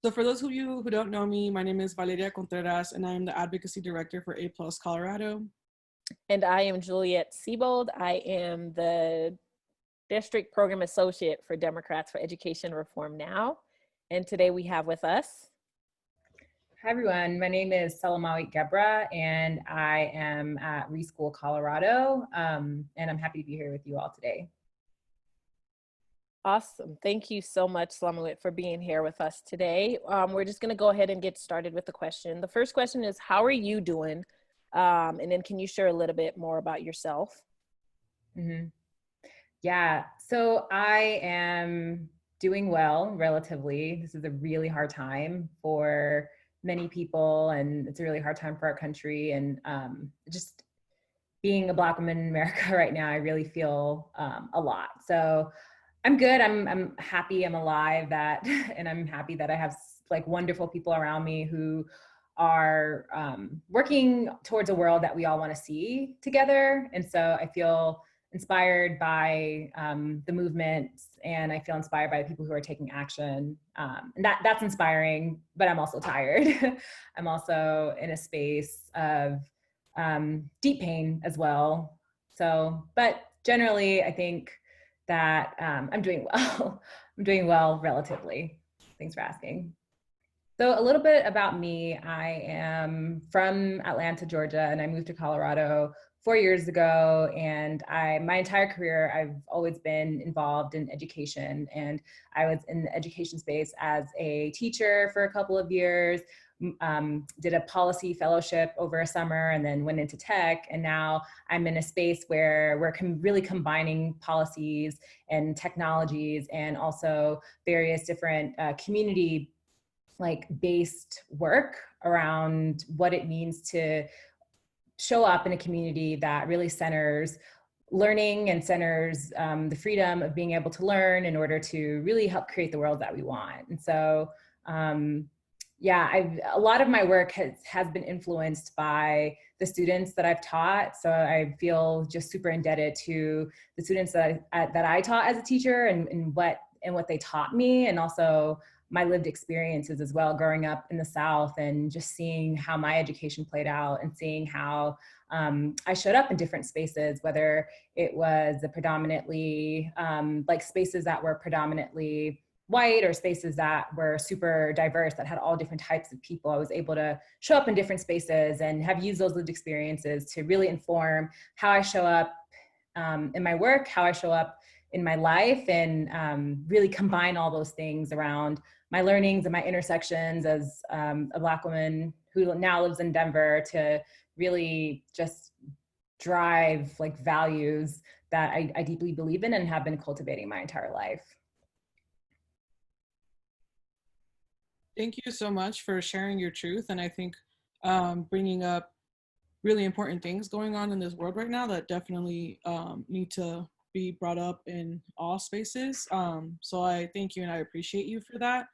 So for those of you who don't know me, my name is Valeria Contreras, and I am the Advocacy Director for A Plus Colorado. And I am Juliet Siebold. I am the District Program Associate for Democrats for Education Reform Now. And today we have with us. Hi everyone, my name is Selamawit Gebre and I am at Reschool, Colorado, and I'm happy to be here with you all today. Awesome. Thank you so much, Selamawit, for being here with us today. We're just going to go ahead and get started with the question. The first question is, how are you doing? And then can you share a little bit more about yourself? Yeah, so I am doing well, relatively. This is a really hard time for many people, and it's a really hard time for our country. And just being a Black woman in America right now, I really feel a lot. So I'm good. I'm happy. I'm alive. And I'm happy that I have like wonderful people around me who are working towards a world that we all want to see together. And so I feel inspired by the movements, and I feel inspired by the people who are taking action. And that's inspiring, but I'm also tired. I'm also in a space of deep pain as well. So, but generally, I think that I'm doing well. I'm doing well relatively. Thanks for asking. So a little bit about me. I am from Atlanta, Georgia, and I moved to Colorado 4 years ago. And my entire career, I've always been involved in education. And I was in the education space as a teacher for a couple of years, did a policy fellowship over a summer, and then went into tech. And now I'm in a space where we're really combining policies and technologies and also various different community based work around what it means to show up in a community that really centers learning and centers the freedom of being able to learn in order to really help create the world that we want. And so, yeah, a lot of my work has been influenced by the students that I've taught. So I feel just super indebted to the students that I taught as a teacher and what they taught me, and also my lived experiences as well, growing up in the South and just seeing how my education played out and seeing how I showed up in different spaces, whether it was predominantly spaces that were predominantly white or spaces that were super diverse, that had all different types of people. I was able to show up in different spaces and have used those lived experiences to really inform how I show up in my work, how I show up in my life, and really combine all those things around my learnings and my intersections as a Black woman who now lives in Denver to really just drive values that I deeply believe in and have been cultivating my entire life. Thank you so much for sharing your truth, and I think bringing up really important things going on in this world right now that definitely need to be brought up in all spaces. So I thank you and I appreciate you for that.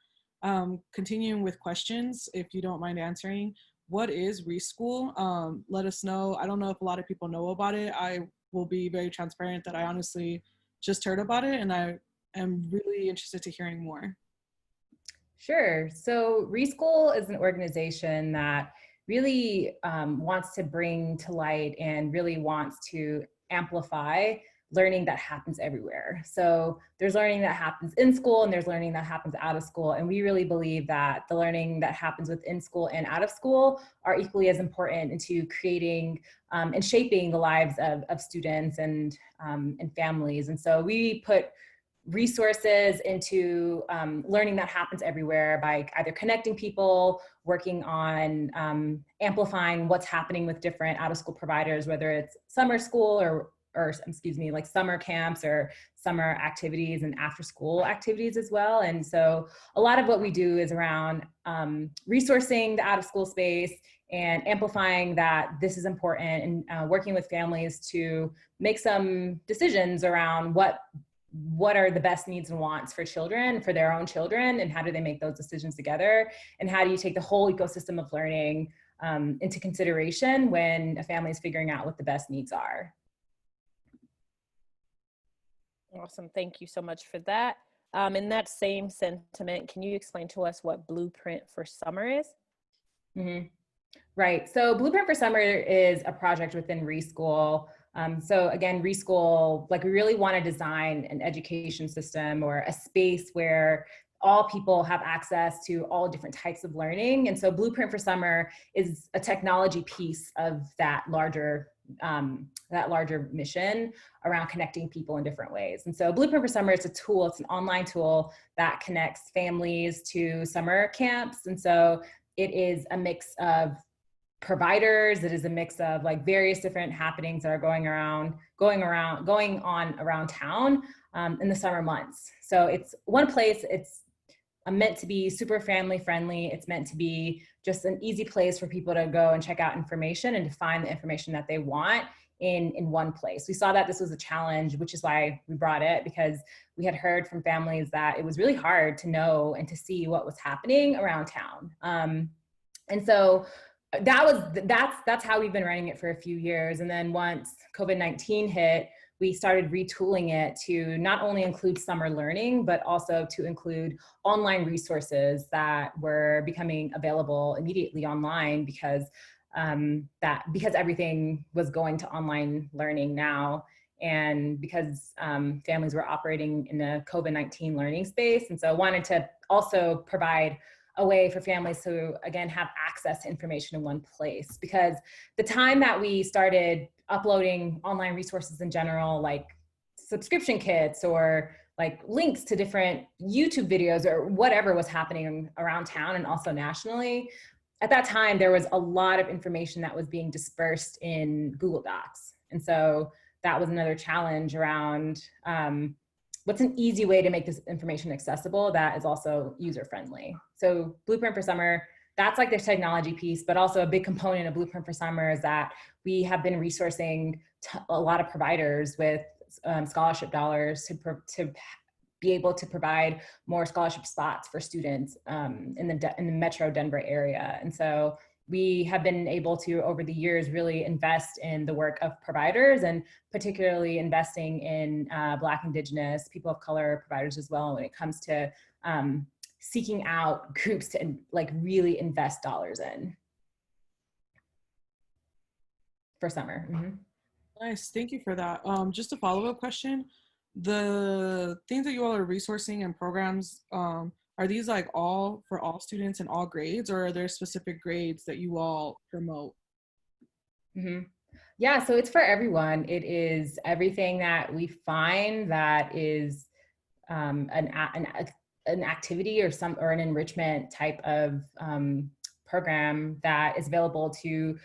Continuing with questions, if you don't mind answering, what is Reschool? Let us know. I don't know if a lot of people know about it. I will be very transparent that I honestly just heard about it, and I am really interested to hearing more. Sure. So Reschool is an organization that really wants to bring to light and really wants to amplify learning that happens everywhere. So there's learning that happens in school and there's learning that happens out of school. And we really believe that the learning that happens within school and out of school are equally as important into creating and shaping the lives of students and families. And so we put resources into learning that happens everywhere by either connecting people, working on amplifying what's happening with different out-of-school providers, whether it's summer school or excuse me, like summer camps or summer activities and after-school activities as well. And so a lot of what we do is around resourcing the out-of-school space and amplifying that this is important, and working with families to make some decisions around what are the best needs and wants for children, for their own children, and how do they make those decisions together? And how do you take the whole ecosystem of learning into consideration when a family is figuring out what the best needs are? Awesome. Thank you so much for that. In that same sentiment, can you explain to us what Blueprint for Summer is? Mm-hmm. Right. So Blueprint for Summer is a project within Reschool. So again, Reschool, like we really want to design an education system or a space where all people have access to all different types of learning. And so Blueprint for Summer is a technology piece of that larger mission around connecting people in different ways. And so Blueprint for Summer is a tool, it's an online tool that connects families to summer camps. And so it is a mix of providers. It is a mix of like various different happenings that are going on around town in the summer months. So it's one place. It's meant to be super family friendly. It's meant to be just an easy place for people to go and check out information and to find the information that they want in one place. We saw that this was a challenge, which is why we brought it, because we had heard from families that it was really hard to know and to see what was happening around town. And so that's how we've been running it for a few years. And then once COVID-19 hit, we started retooling it to not only include summer learning, but also to include online resources that were becoming available immediately online because everything was going to online learning now. And because families were operating in a COVID-19 learning space. And so I wanted to also provide a way for families to, again, have access to information in one place. Because the time that we started uploading online resources in general, like subscription kits or like links to different YouTube videos or whatever was happening around town and also nationally, at that time, there was a lot of information that was being dispersed in Google Docs. And so that was another challenge around what's an easy way to make this information accessible that is also user-friendly. So Blueprint for Summer, that's like the technology piece, but also a big component of Blueprint for Summer is that we have been resourcing a lot of providers with scholarship dollars to be able to provide more scholarship spots for students in the Metro Denver area. And so we have been able to, over the years, really invest in the work of providers and particularly investing in Black, Indigenous, people of color providers as well when it comes to seeking out groups to like really invest dollars in for summer. Mm-hmm. Nice, thank you for that. Just a follow-up question. The things that you all are resourcing and programs, are these like all for all students in all grades, or are there specific grades that you all promote? Mm-hmm. Yeah, so it's for everyone. It is everything that we find that is an activity or an enrichment type of program that is available to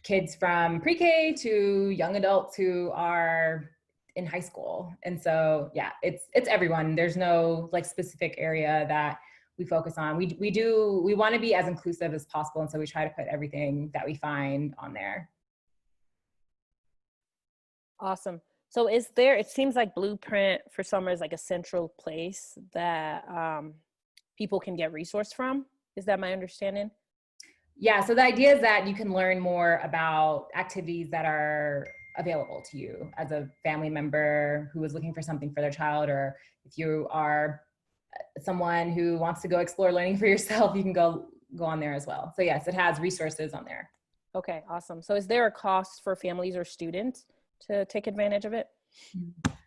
kids from pre-K to young adults who are in high school. And so, yeah, it's everyone. There's no like specific area that we focus on. We want to be as inclusive as possible. And so we try to put everything that we find on there. Awesome. So it seems like Blueprint for Summer is like a central place that people can get resource from. Is that my understanding? Yeah, so the idea is that you can learn more about activities that are available to you as a family member who is looking for something for their child, or if you are someone who wants to go explore learning for yourself, you can go on there as well. So yes, it has resources on there. Okay, awesome. So is there a cost for families or students to take advantage of it?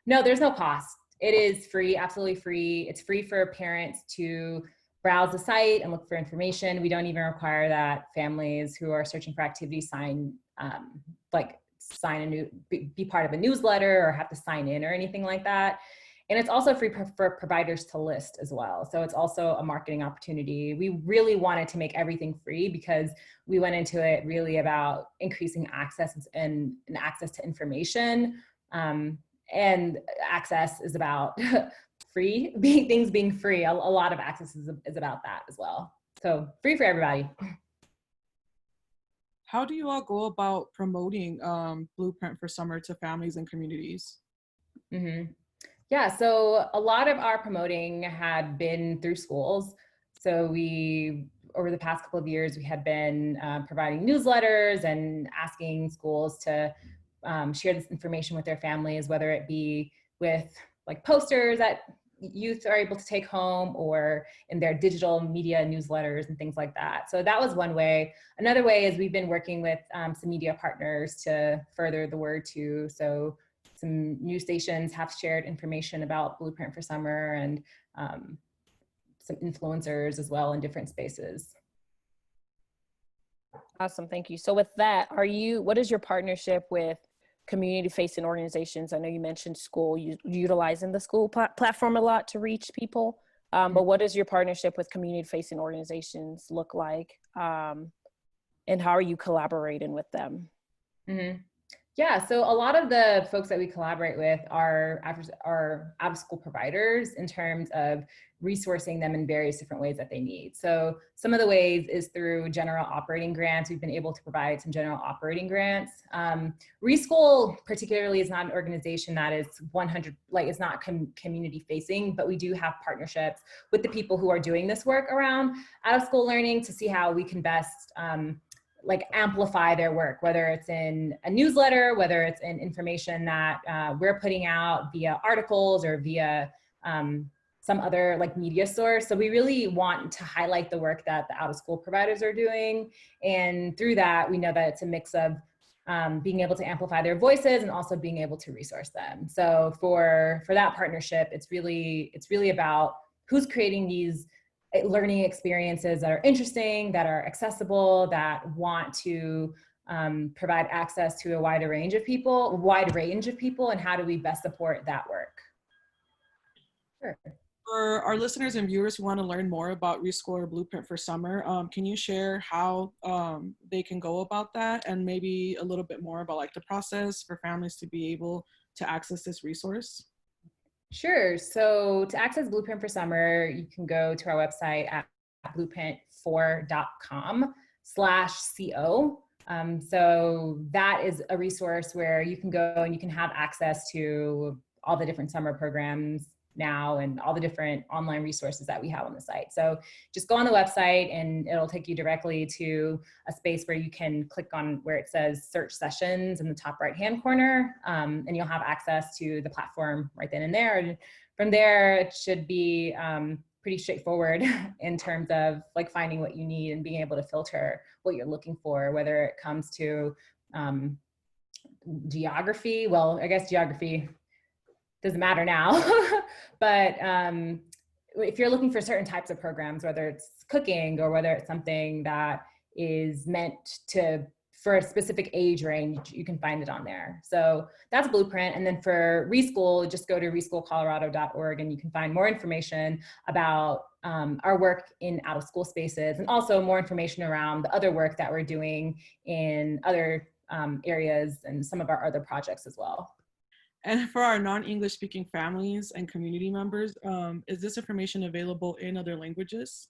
No, there's no cost. It is free, absolutely free. It's free for parents to browse the site and look for information. We don't even require that families who are searching for activities be part of a newsletter or have to sign in or anything like that. And it's also free for providers to list as well. So it's also a marketing opportunity. We really wanted to make everything free because we went into it really about increasing access and access to information. And access is about things being free. A lot of access is about that as well. So free for everybody. How do you all go about promoting Blueprint for Summer to families and communities? Mm-hmm. Yeah, so a lot of our promoting had been through schools. So over the past couple of years, we had been providing newsletters and asking schools to share this information with their families, whether it be with like posters at youth are able to take home or in their digital media newsletters and things like that. So that was one way. Another way is we've been working with some media partners to further the word too. So some news stations have shared information about Blueprint for Summer, and some influencers as well in different spaces. Awesome, thank you. So with that, what is your partnership with community-facing organizations? I know you mentioned school, utilizing the school platform a lot to reach people, but what does your partnership with community-facing organizations look like? And how are you collaborating with them? Mm-hmm. Yeah, so a lot of the folks that we collaborate with are out-of-school providers in terms of resourcing them in various different ways that they need. So some of the ways is through general operating grants. We've been able to provide some general operating grants. Reschool particularly is not an organization that is 100, like it's not community facing, but we do have partnerships with the people who are doing this work around out-of-school learning to see how we can best like amplify their work, whether it's in a newsletter, whether it's in information that we're putting out via articles or via some other like media source. So we really want to highlight the work that the out-of-school providers are doing. And through that, we know that it's a mix of being able to amplify their voices and also being able to resource them. So for that partnership, it's really about who's creating these learning experiences that are interesting, that are accessible, that want to provide access to a wide range of people, and how do we best support that work? Sure. For our listeners and viewers who want to learn more about Reschool or Blueprint for Summer, can you share how they can go about that, and maybe a little bit more about like the process for families to be able to access this resource? Sure. So to access Blueprint for Summer, you can go to our website at blueprint4.com/co. So that is a resource where you can go and you can have access to all the different summer programs now and all the different online resources that we have on the site. So just go on the website and it'll take you directly to a space where you can click on where it says search sessions in the top right hand corner, and you'll have access to the platform right then and there. And from there, it should be pretty straightforward in terms of like finding what you need and being able to filter what you're looking for, whether it comes to geography. Well, I guess geography doesn't matter now, but if you're looking for certain types of programs, whether it's cooking or whether it's something that is meant for a specific age range, you can find it on there. So that's Blueprint. And then for Reschool, just go to reschoolcolorado.org and you can find more information about our work in out-of-school spaces, and also more information around the other work that we're doing in other areas and some of our other projects as well. And for our non-English speaking families and community members, is this information available in other languages?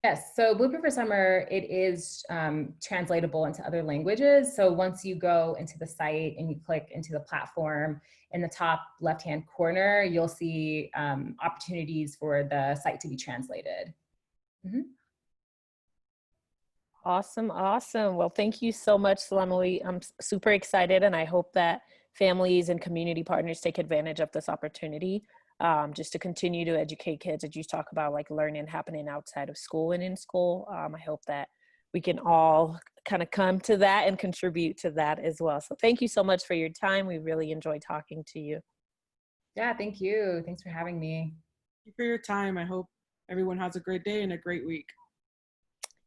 Yes, so Blueprint for Summer, it is translatable into other languages. So once you go into the site and you click into the platform, in the top left-hand corner, you'll see opportunities for the site to be translated. Mm-hmm. Awesome, awesome. Well, thank you so much, Selamawit. I'm super excited, and I hope that families and community partners take advantage of this opportunity just to continue to educate kids, as you talk about like learning happening outside of school and in school. I hope that we can all kind of come to that and contribute to that as well. So thank you so much for your time. We really enjoyed talking to you. Yeah, thank you. Thanks for having me. Thank you for your time. I hope everyone has a great day and a great week.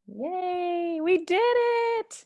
Yay, we did it.